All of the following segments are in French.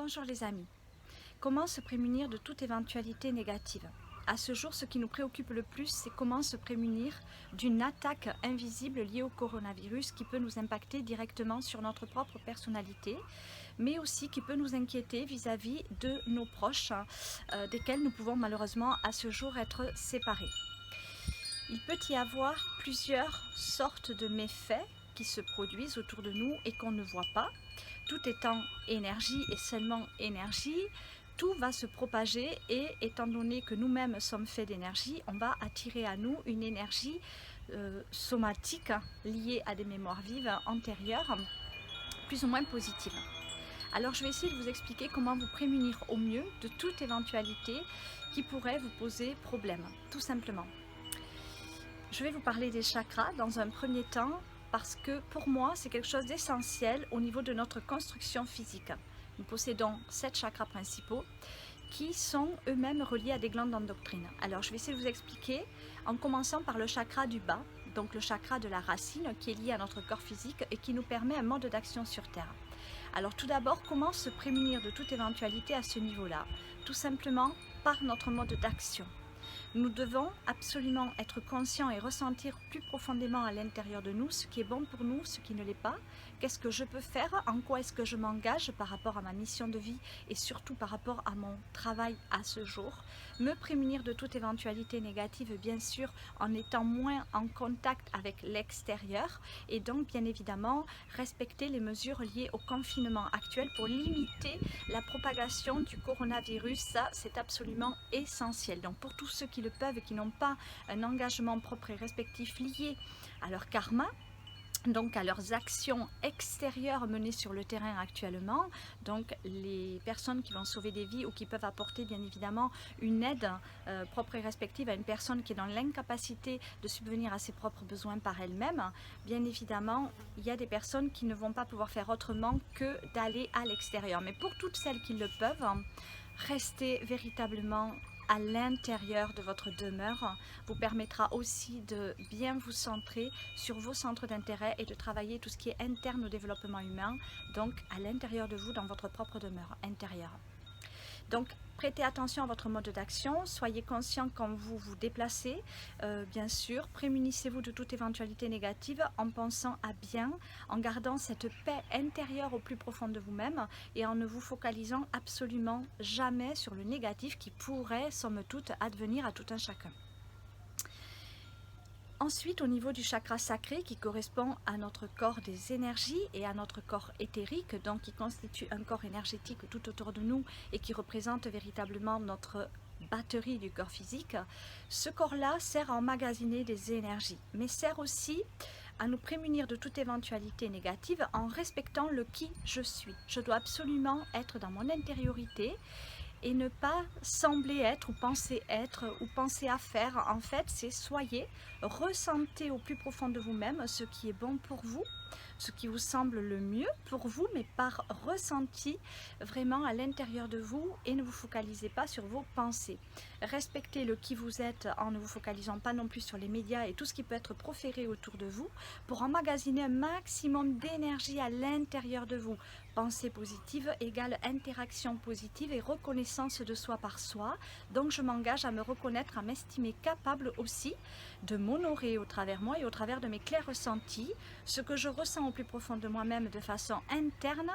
Bonjour les amis. Comment se prémunir de toute éventualité négative? À ce jour, ce qui nous préoccupe le plus, c'est comment se prémunir d'une attaque invisible liée au coronavirus qui peut nous impacter directement sur notre propre personnalité, mais aussi qui peut nous inquiéter vis-à-vis de nos proches, desquels nous pouvons malheureusement à ce jour être séparés. Il peut y avoir plusieurs sortes de méfaits qui se produisent autour de nous et qu'on ne voit pas. Tout étant énergie et seulement énergie, tout va se propager et étant donné que nous-mêmes sommes faits d'énergie, on va attirer à nous une énergie somatique liée à des mémoires vives antérieures, plus ou moins positives. Alors je vais essayer de vous expliquer comment vous prémunir au mieux de toute éventualité qui pourrait vous poser problème, tout simplement. Je vais vous parler des chakras dans un premier temps parce que pour moi c'est quelque chose d'essentiel au niveau de notre construction physique. Nous possédons 7 chakras principaux qui sont eux-mêmes reliés à des glandes endocrines. Alors je vais essayer de vous expliquer en commençant par le chakra du bas, donc le chakra de la racine qui est lié à notre corps physique et qui nous permet un mode d'action sur Terre. Alors tout d'abord, comment se prémunir de toute éventualité à ce niveau-là? Tout simplement par notre mode d'action. Nous devons absolument être conscients et ressentir plus profondément à l'intérieur de nous ce qui est bon pour nous, ce qui ne l'est pas. Qu'est-ce que je peux faire? En quoi est-ce que je m'engage par rapport à ma mission de vie et surtout par rapport à mon travail à ce jour? Me prémunir de toute éventualité négative, bien sûr, en étant moins en contact avec l'extérieur et donc, bien évidemment, respecter les mesures liées au confinement actuel pour limiter la propagation du coronavirus. Ça, c'est absolument essentiel. Donc, pour tous ceux qui le peuvent et qui n'ont pas un engagement propre et respectif lié à leur karma, donc à leurs actions extérieures menées sur le terrain actuellement, donc les personnes qui vont sauver des vies ou qui peuvent apporter bien évidemment une aide propre et respective à une personne qui est dans l'incapacité de subvenir à ses propres besoins par elle-même, bien évidemment il y a des personnes qui ne vont pas pouvoir faire autrement que d'aller à l'extérieur. Mais pour toutes celles qui le peuvent, restez véritablement à l'intérieur de votre demeure vous permettra aussi de bien vous centrer sur vos centres d'intérêt et de travailler tout ce qui est interne au développement humain, donc à l'intérieur de vous, dans votre propre demeure intérieure. Donc, prêtez attention à votre mode d'action, soyez conscient quand vous vous déplacez, bien sûr, prémunissez-vous de toute éventualité négative en pensant à bien, en gardant cette paix intérieure au plus profond de vous-même et en ne vous focalisant absolument jamais sur le négatif qui pourrait, somme toute, advenir à tout un chacun. Ensuite, au niveau du chakra sacré qui correspond à notre corps des énergies et à notre corps éthérique, donc qui constitue un corps énergétique tout autour de nous et qui représente véritablement notre batterie du corps physique, ce corps-là sert à emmagasiner des énergies, mais sert aussi à nous prémunir de toute éventualité négative en respectant le qui je suis. Je dois absolument être dans mon intériorité et ne pas sembler être ou penser à faire. En fait, c'est soyez, ressentez au plus profond de vous-même ce qui est bon pour vous, ce qui vous semble le mieux pour vous, mais par ressenti vraiment à l'intérieur de vous et ne vous focalisez pas sur vos pensées. Respectez le qui vous êtes en ne vous focalisant pas non plus sur les médias et tout ce qui peut être proféré autour de vous pour emmagasiner un maximum d'énergie à l'intérieur de vous. Pensée positive égale interaction positive et reconnaissance de soi par soi. Donc je m'engage à me reconnaître, à m'estimer capable aussi de m'honorer au travers moi et au travers de mes clairs ressentis. Ce que je ressens au plus profond de moi-même de façon interne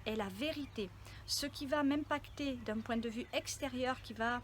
est la vérité. Ce qui va m'impacter d'un point de vue extérieur, qui va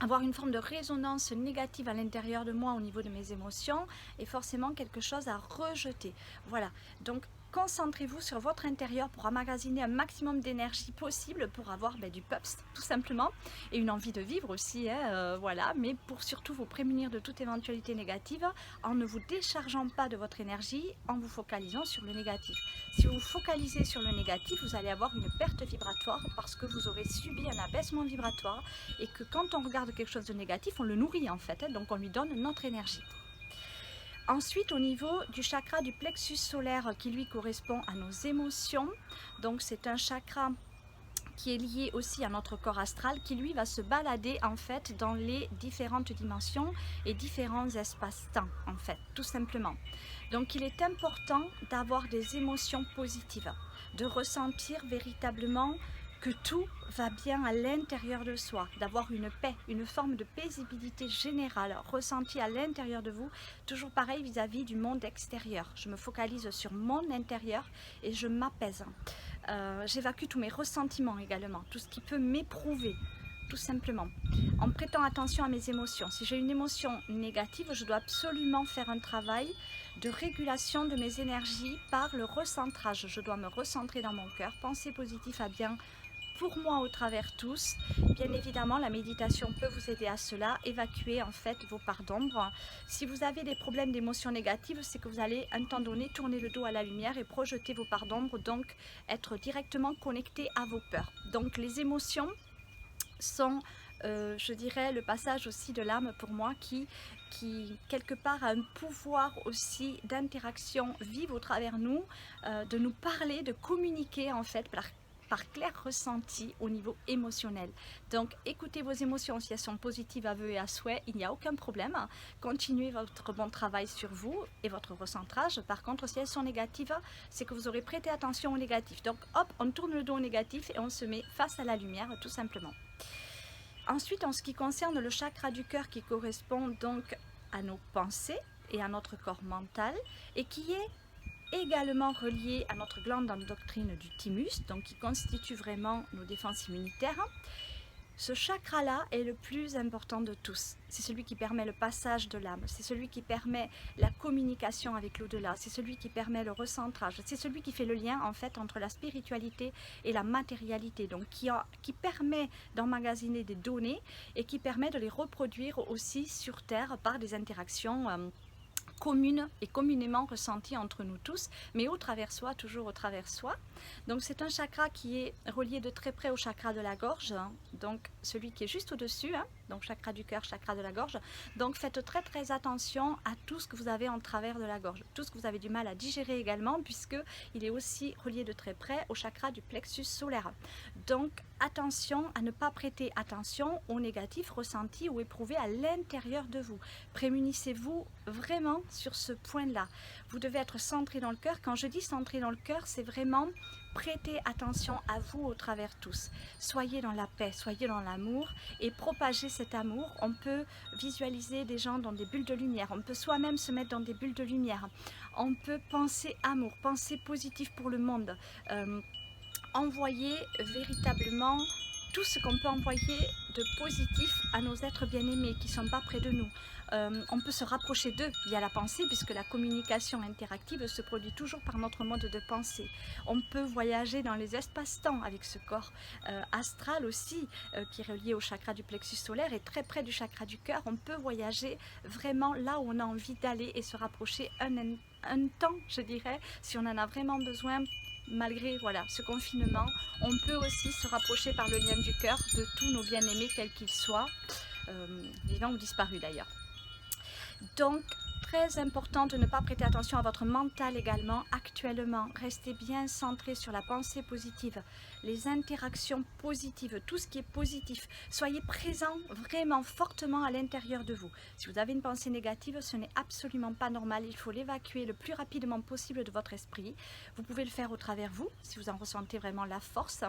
avoir une forme de résonance négative à l'intérieur de moi au niveau de mes émotions est forcément quelque chose à rejeter. Voilà, donc concentrez-vous sur votre intérieur pour emmagasiner un maximum d'énergie possible pour avoir du peps tout simplement et une envie de vivre aussi, voilà, mais pour surtout vous prémunir de toute éventualité négative en ne vous déchargeant pas de votre énergie, en vous focalisant sur le négatif. Si vous vous focalisez sur le négatif, vous allez avoir une perte vibratoire parce que vous aurez subi un abaissement vibratoire et que quand on regarde quelque chose de négatif, on le nourrit en fait, donc on lui donne notre énergie. Ensuite, au niveau du chakra du plexus solaire qui lui correspond à nos émotions, donc c'est un chakra qui est lié aussi à notre corps astral qui lui va se balader en fait dans les différentes dimensions et différents espaces-temps en fait, tout simplement. Donc il est important d'avoir des émotions positives, de ressentir véritablement que tout va bien à l'intérieur de soi, d'avoir une paix, une forme de paisibilité générale ressentie à l'intérieur de vous, toujours pareil vis-à-vis du monde extérieur. Je me focalise sur mon intérieur et je m'apaise. J'évacue tous mes ressentiments également, tout ce qui peut m'éprouver, tout simplement, en prêtant attention à mes émotions. Si j'ai une émotion négative, je dois absolument faire un travail de régulation de mes énergies par le recentrage. Je dois me recentrer dans mon cœur, penser positif à bien pour moi au travers tous. Bien évidemment, la méditation peut vous aider à cela, évacuer en fait vos parts d'ombre. Si vous avez des problèmes d'émotions négatives, c'est que vous allez à un temps donné tourner le dos à la lumière et projeter vos parts d'ombre, donc être directement connecté à vos peurs. Donc les émotions sont, je dirais, le passage aussi de l'âme pour moi qui quelque part a un pouvoir aussi d'interaction vive au travers nous, de nous parler, de communiquer en fait par clair ressenti au niveau émotionnel. Donc écoutez vos émotions, si elles sont positives à vœu et à souhait, il n'y a aucun problème. Continuez votre bon travail sur vous et votre recentrage. Par contre, si elles sont négatives, c'est que vous aurez prêté attention au négatif. Donc hop, on tourne le dos au négatif et on se met face à la lumière tout simplement. Ensuite, en ce qui concerne le chakra du cœur qui correspond donc à nos pensées et à notre corps mental et qui est également relié à notre glande endocrine du thymus, donc qui constitue vraiment nos défenses immunitaires. Ce chakra-là est le plus important de tous. C'est celui qui permet le passage de l'âme, c'est celui qui permet la communication avec l'au-delà, c'est celui qui permet le recentrage, c'est celui qui fait le lien en fait entre la spiritualité et la matérialité, donc qui permet d'emmagasiner des données et qui permet de les reproduire aussi sur Terre par des interactions commune et communément ressentie entre nous tous, mais au travers soi, toujours au travers soi. Donc c'est un chakra qui est relié de très près au chakra de la gorge, donc celui qui est juste au-dessus, donc chakra du cœur, chakra de la gorge. Donc faites très très attention à tout ce que vous avez en travers de la gorge, tout ce que vous avez du mal à digérer également, puisque il est aussi relié de très près au chakra du plexus solaire. Donc attention à ne pas prêter attention aux négatifs ressentis ou éprouvés à l'intérieur de vous. Prémunissez-vous vraiment sur ce point-là. Vous devez être centré dans le cœur. Quand je dis centré dans le cœur, c'est vraiment prêter attention à vous au travers tous. Soyez dans la paix, soyez dans l'amour et propagez cet amour. On peut visualiser des gens dans des bulles de lumière. On peut soi-même se mettre dans des bulles de lumière. On peut penser amour, penser positif pour le monde. Envoyer véritablement tout ce qu'on peut envoyer de positif à nos êtres bien-aimés qui ne sont pas près de nous. On peut se rapprocher d'eux via la pensée, puisque la communication interactive se produit toujours par notre mode de pensée. On peut voyager dans les espaces-temps avec ce corps astral aussi, qui est relié au chakra du plexus solaire et très près du chakra du cœur. On peut voyager vraiment là où on a envie d'aller et se rapprocher un temps, je dirais, si on en a vraiment besoin. Malgré ce confinement, on peut aussi se rapprocher par le lien du cœur de tous nos bien-aimés, quels qu'ils soient, vivants ou disparus d'ailleurs. Donc, très important de ne pas prêter attention à votre mental également. Actuellement, restez bien centré sur la pensée positive, les interactions positives, tout ce qui est positif. Soyez présent vraiment fortement à l'intérieur de vous. Si vous avez une pensée négative, ce n'est absolument pas normal. Il faut l'évacuer le plus rapidement possible de votre esprit. Vous pouvez le faire au travers vous, si vous en ressentez vraiment la force.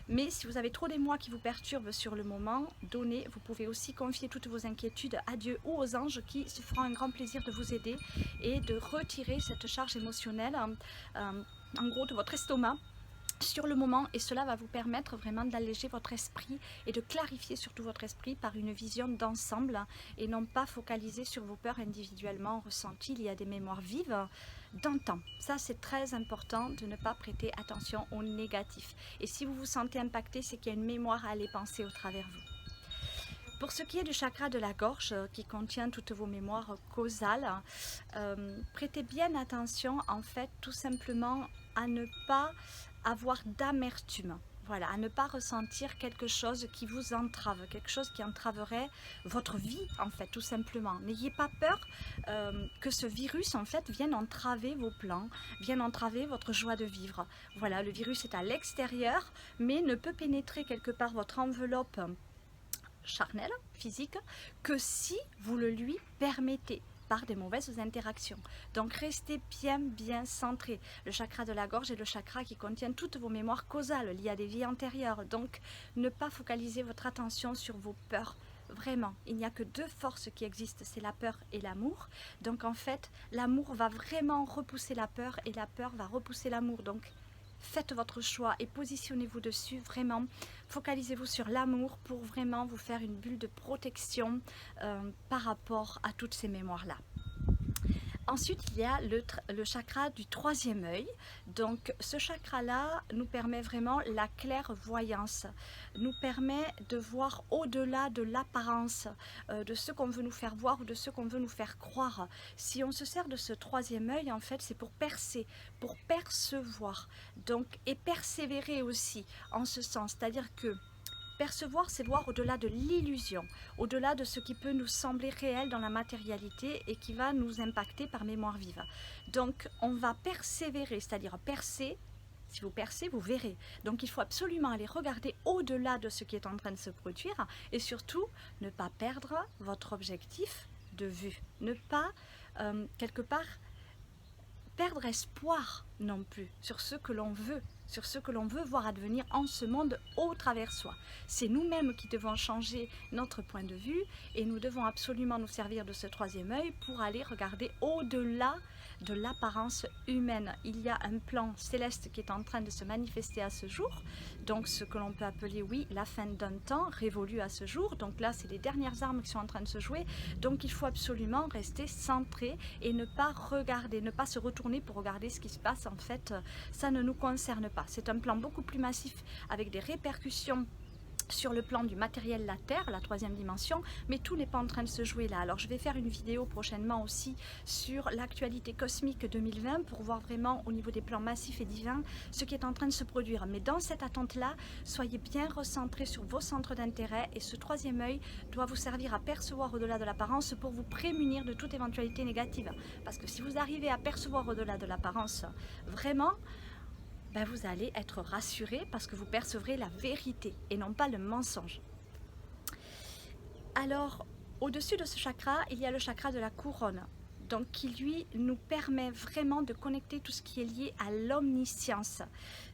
Mais si vous avez trop d'émoi qui vous perturbent sur le moment donné, vous pouvez aussi confier toutes vos inquiétudes à Dieu ou aux anges qui se feront un grand plaisir de vous aider et de retirer cette charge émotionnelle, en gros de votre estomac, sur le moment, et cela va vous permettre vraiment d'alléger votre esprit et de clarifier surtout votre esprit par une vision d'ensemble et non pas focaliser sur vos peurs individuellement ressenties. Il y a des mémoires vives d'antan. Ça, c'est très important de ne pas prêter attention au négatif. Et si vous vous sentez impacté, c'est qu'il y a une mémoire à aller penser au travers vous. Pour ce qui est du chakra de la gorge, qui contient toutes vos mémoires causales, prêtez bien attention, en fait, tout simplement à ne pas avoir d'amertume. Voilà, à ne pas ressentir quelque chose qui vous entrave, quelque chose qui entraverait votre vie, en fait, tout simplement. N'ayez pas peur que ce virus, en fait, vienne entraver vos plans, vienne entraver votre joie de vivre. Voilà, le virus est à l'extérieur, mais ne peut pénétrer quelque part votre enveloppe charnelle, physique, que si vous le lui permettez. par des mauvaises interactions. Donc restez bien centré. Le chakra de la gorge est le chakra qui contient toutes vos mémoires causales liées à des vies antérieures. Donc ne pas focaliser votre attention sur vos peurs. Vraiment, il n'y a que deux forces qui existent, c'est la peur et l'amour. Donc en fait, l'amour va vraiment repousser la peur et la peur va repousser l'amour. Donc faites votre choix et positionnez-vous dessus, vraiment. Focalisez-vous sur l'amour pour vraiment vous faire une bulle de protection par rapport à toutes ces mémoires-là. Ensuite, il y a le chakra du troisième œil. Donc, ce chakra-là nous permet vraiment la clairvoyance, nous permet de voir au-delà de l'apparence, de ce qu'on veut nous faire voir ou de ce qu'on veut nous faire croire. Si on se sert de ce troisième œil, en fait, c'est pour percer, pour percevoir, donc, et persévérer aussi en ce sens. C'est-à-dire que percevoir, c'est voir au-delà de l'illusion, au-delà de ce qui peut nous sembler réel dans la matérialité et qui va nous impacter par mémoire vive. Donc, on va persévérer, c'est-à-dire percer. Si vous percez, vous verrez. Donc, il faut absolument aller regarder au-delà de ce qui est en train de se produire et surtout, ne pas perdre votre objectif de vue. Ne pas, quelque part, perdre espoir non plus sur ce que l'on veut, sur ce que l'on veut voir advenir en ce monde au travers soi. C'est nous-mêmes qui devons changer notre point de vue et nous devons absolument nous servir de ce troisième œil pour aller regarder au-delà de l'apparence humaine. Il y a un plan céleste qui est en train de se manifester à ce jour, donc ce que l'on peut appeler, oui, la fin d'un temps révolu à ce jour. Donc là, c'est les dernières armes qui sont en train de se jouer, donc il faut absolument rester centré et ne pas regarder, ne pas se retourner pour regarder ce qui se passe. En fait, ça ne nous concerne pas. C'est un plan beaucoup plus massif avec des répercussions sur le plan du matériel, la Terre, la troisième dimension, mais tout n'est pas en train de se jouer là. Alors je vais faire une vidéo prochainement aussi sur l'actualité cosmique 2020 pour voir vraiment au niveau des plans massifs et divins ce qui est en train de se produire. Mais dans cette attente-là, soyez bien recentrés sur vos centres d'intérêt et ce troisième œil doit vous servir à percevoir au-delà de l'apparence pour vous prémunir de toute éventualité négative. Parce que si vous arrivez à percevoir au-delà de l'apparence, vraiment, ben vous allez être rassuré parce que vous percevrez la vérité et non pas le mensonge. Alors, au-dessus de ce chakra, il y a le chakra de la couronne, donc qui lui nous permet vraiment de connecter tout ce qui est lié à l'omniscience.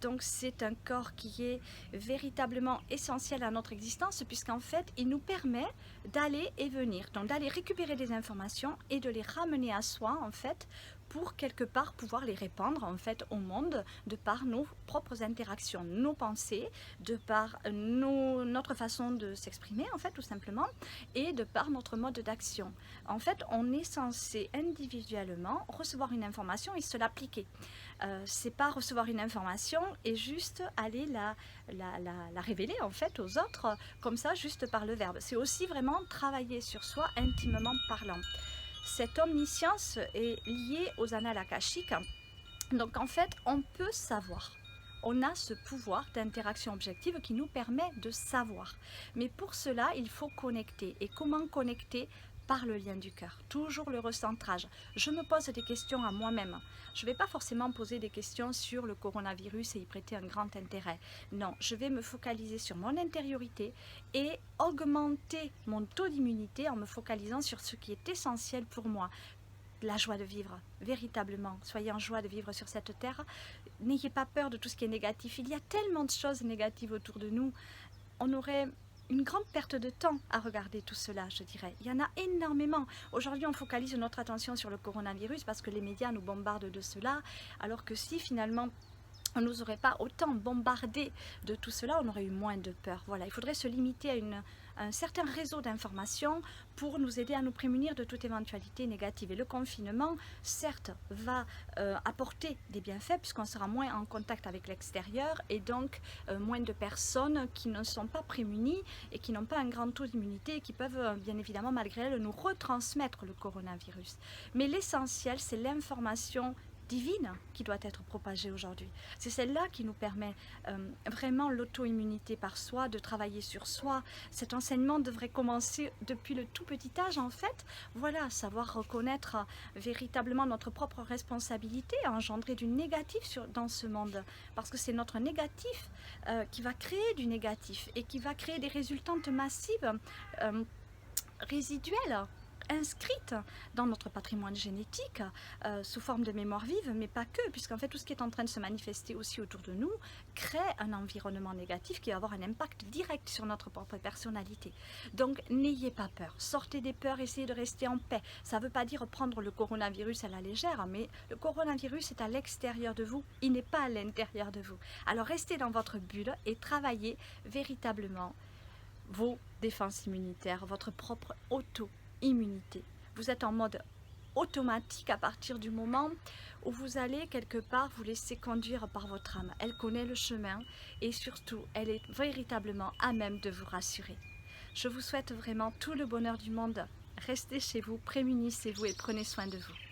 Donc c'est un corps qui est véritablement essentiel à notre existence puisqu'en fait il nous permet d'aller et venir, donc d'aller récupérer des informations et de les ramener à soi en fait pour quelque part pouvoir les répandre en fait au monde de par nos propres interactions, nos pensées, de par notre façon de s'exprimer en fait tout simplement et de par notre mode d'action. En fait on est censé individuellement recevoir une information et se l'appliquer. C'est pas recevoir une information et juste aller la révéler en fait aux autres comme ça juste par le verbe. C'est aussi vraiment travailler sur soi intimement parlant. Cette omniscience est liée aux annales akashiques. Donc en fait, on peut savoir. On a ce pouvoir d'interaction objective qui nous permet de savoir. Mais pour cela, il faut connecter. Et comment connecter ? Par le lien du cœur. Toujours le recentrage. Je me pose des questions à moi-même. Je ne vais pas forcément poser des questions sur le coronavirus et y prêter un grand intérêt. Non, je vais me focaliser sur mon intériorité et augmenter mon taux d'immunité en me focalisant sur ce qui est essentiel pour moi. La joie de vivre, véritablement. Soyez en joie de vivre sur cette terre. N'ayez pas peur de tout ce qui est négatif. Il y a tellement de choses négatives autour de nous. On aurait une grande perte de temps à regarder tout cela, je dirais. Il y en a énormément. Aujourd'hui, on focalise notre attention sur le coronavirus parce que les médias nous bombardent de cela, alors que si finalement on ne nous aurait pas autant bombardé de tout cela, on aurait eu moins de peur. Voilà, il faudrait se limiter à un certain réseau d'informations pour nous aider à nous prémunir de toute éventualité négative. Et le confinement, certes, va apporter des bienfaits puisqu'on sera moins en contact avec l'extérieur et donc moins de personnes qui ne sont pas prémunies et qui n'ont pas un grand taux d'immunité et qui peuvent bien évidemment malgré elles nous retransmettre le coronavirus. Mais l'essentiel, c'est l'information divine qui doit être propagée aujourd'hui. C'est celle-là qui nous permet vraiment l'auto-immunité par soi, de travailler sur soi. Cet enseignement devrait commencer depuis le tout petit âge en fait. Voilà, savoir reconnaître véritablement notre propre responsabilité à engendrer du négatif dans ce monde. Parce que c'est notre négatif qui va créer du négatif et qui va créer des résultantes massives résiduelles. inscrite dans notre patrimoine génétique sous forme de mémoire vive, mais pas que, puisqu'en fait tout ce qui est en train de se manifester aussi autour de nous crée un environnement négatif qui va avoir un impact direct sur notre propre personnalité. Donc n'ayez pas peur, sortez des peurs, essayez de rester en paix. Ça ne veut pas dire prendre le coronavirus à la légère, mais le coronavirus est à l'extérieur de vous, il n'est pas à l'intérieur de vous. Alors restez dans votre bulle et travaillez véritablement vos défenses immunitaires, votre propre auto-immunité. Vous êtes en mode automatique à partir du moment où vous allez quelque part vous laisser conduire par votre âme. Elle connaît le chemin et surtout, elle est véritablement à même de vous rassurer. Je vous souhaite vraiment tout le bonheur du monde. Restez chez vous, prémunissez-vous et prenez soin de vous.